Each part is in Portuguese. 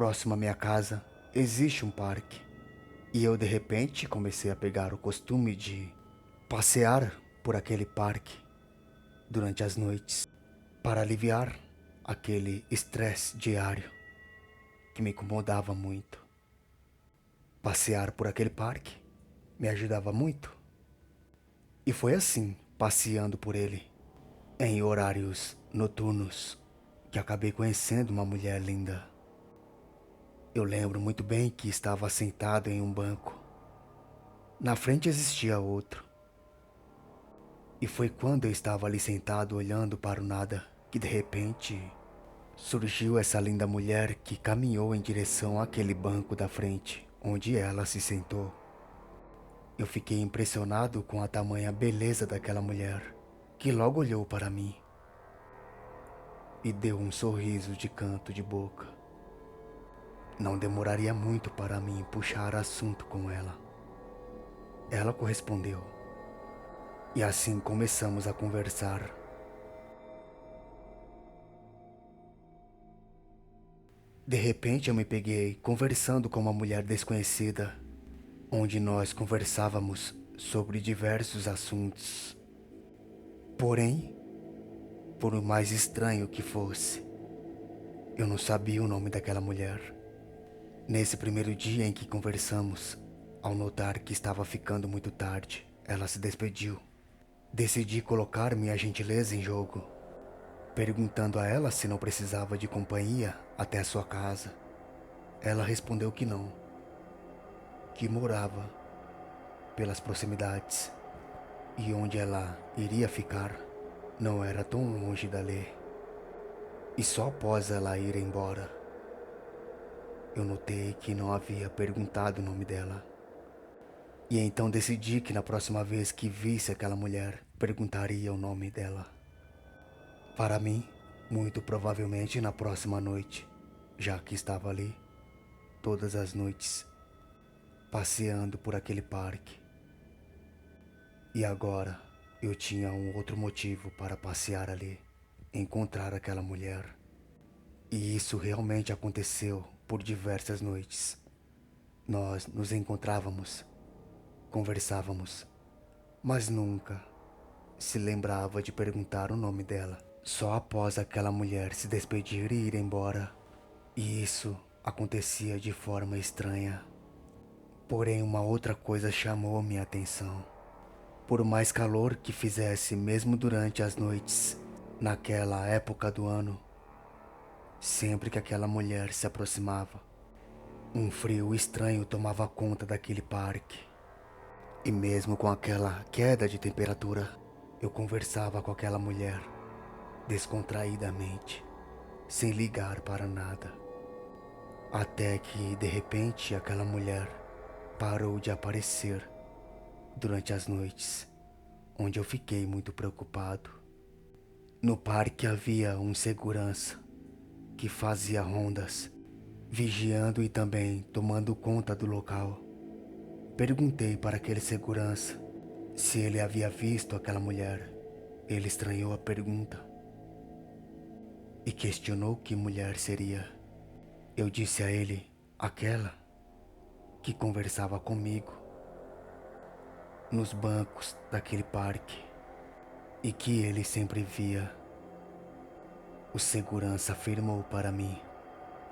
próximo à minha casa existe um parque. E eu de repente comecei a pegar o costume de passear por aquele parque durante as noites para aliviar aquele estresse diário que me incomodava muito. Passear por aquele parque me ajudava muito. E foi assim, passeando por ele, em horários noturnos, que acabei conhecendo uma mulher linda. Eu lembro muito bem que estava sentado em um banco. Na frente existia outro. E foi quando eu estava ali sentado olhando para o nada que de repente surgiu essa linda mulher que caminhou em direção àquele banco da frente, onde ela se sentou. Eu fiquei impressionado com a tamanha beleza daquela mulher, que logo olhou para mim e deu um sorriso de canto de boca. Não demoraria muito para mim puxar assunto com ela. Ela correspondeu. E assim começamos a conversar. De repente eu me peguei conversando com uma mulher desconhecida, onde nós conversávamos sobre diversos assuntos. Porém, por mais estranho que fosse, eu não sabia o nome daquela mulher. Nesse primeiro dia em que conversamos, ao notar que estava ficando muito tarde, ela se despediu. Decidi colocar minha gentileza em jogo, perguntando a ela se não precisava de companhia até a sua casa. Ela respondeu que não, que morava pelas proximidades e onde ela iria ficar não era tão longe dali. E só após ela ir embora, eu notei que não havia perguntado o nome dela. E então decidi que na próxima vez que visse aquela mulher, perguntaria o nome dela. Para mim, muito provavelmente na próxima noite, já que estava ali todas as noites, passeando por aquele parque. E agora eu tinha um outro motivo para passear ali, encontrar aquela mulher. E isso realmente aconteceu por diversas noites. Nós nos encontrávamos, conversávamos, mas nunca se lembrava de perguntar o nome dela. Só após aquela mulher se despedir e ir embora. E isso acontecia de forma estranha. Porém, uma outra coisa chamou minha atenção. Por mais calor que fizesse mesmo durante as noites, naquela época do ano, sempre que aquela mulher se aproximava, um frio estranho tomava conta daquele parque. E mesmo com aquela queda de temperatura, eu conversava com aquela mulher, descontraídamente, sem ligar para nada. Até que, de repente, aquela mulher parou de aparecer durante as noites, onde eu fiquei muito preocupado. No parque havia um segurança que fazia rondas, vigiando e também tomando conta do local. Perguntei para aquele segurança se ele havia visto aquela mulher. Ele estranhou a pergunta e questionou que mulher seria. Eu disse a ele, aquela que conversava comigo nos bancos daquele parque e que ele sempre via. O segurança afirmou para mim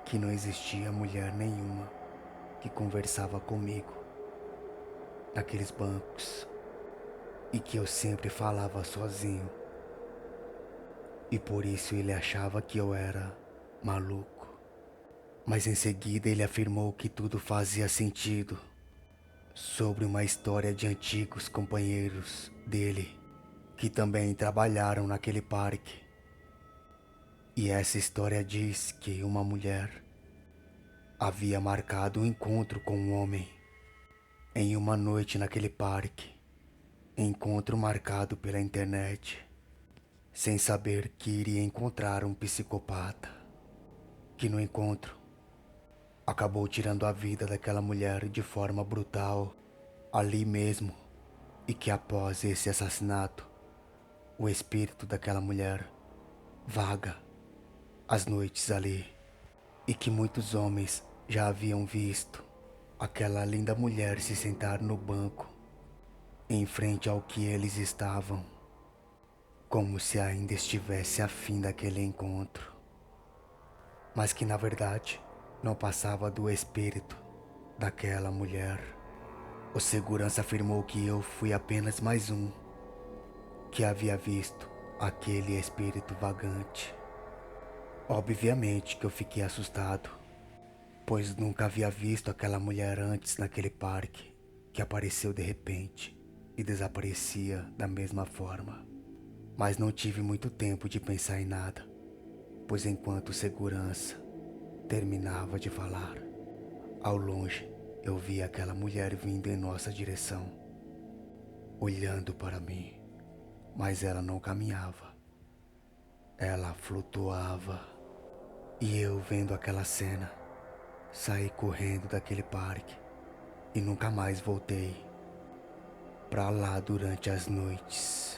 que não existia mulher nenhuma que conversava comigo naqueles bancos e que eu sempre falava sozinho. E por isso ele achava que eu era maluco. Mas em seguida ele afirmou que tudo fazia sentido, sobre uma história de antigos companheiros dele que também trabalharam naquele parque. E essa história diz que uma mulher havia marcado um encontro com um homem em uma noite naquele parque. Encontro marcado pela internet, sem saber que iria encontrar um psicopata, que no encontro acabou tirando a vida daquela mulher de forma brutal, ali mesmo, e que após esse assassinato, o espírito daquela mulher vaga as noites ali, e que muitos homens já haviam visto aquela linda mulher se sentar no banco em frente ao que eles estavam, como se ainda estivesse a fim daquele encontro, mas que na verdade não passava do espírito daquela mulher. O segurança afirmou que eu fui apenas mais um que havia visto aquele espírito vagante. Obviamente que eu fiquei assustado, pois nunca havia visto aquela mulher antes naquele parque, que apareceu de repente e desaparecia da mesma forma. Mas não tive muito tempo de pensar em nada, pois enquanto o segurança terminava de falar, ao longe eu vi aquela mulher vindo em nossa direção, olhando para mim, mas ela não caminhava, ela flutuava. E eu, vendo aquela cena, saí correndo daquele parque e nunca mais voltei pra lá durante as noites.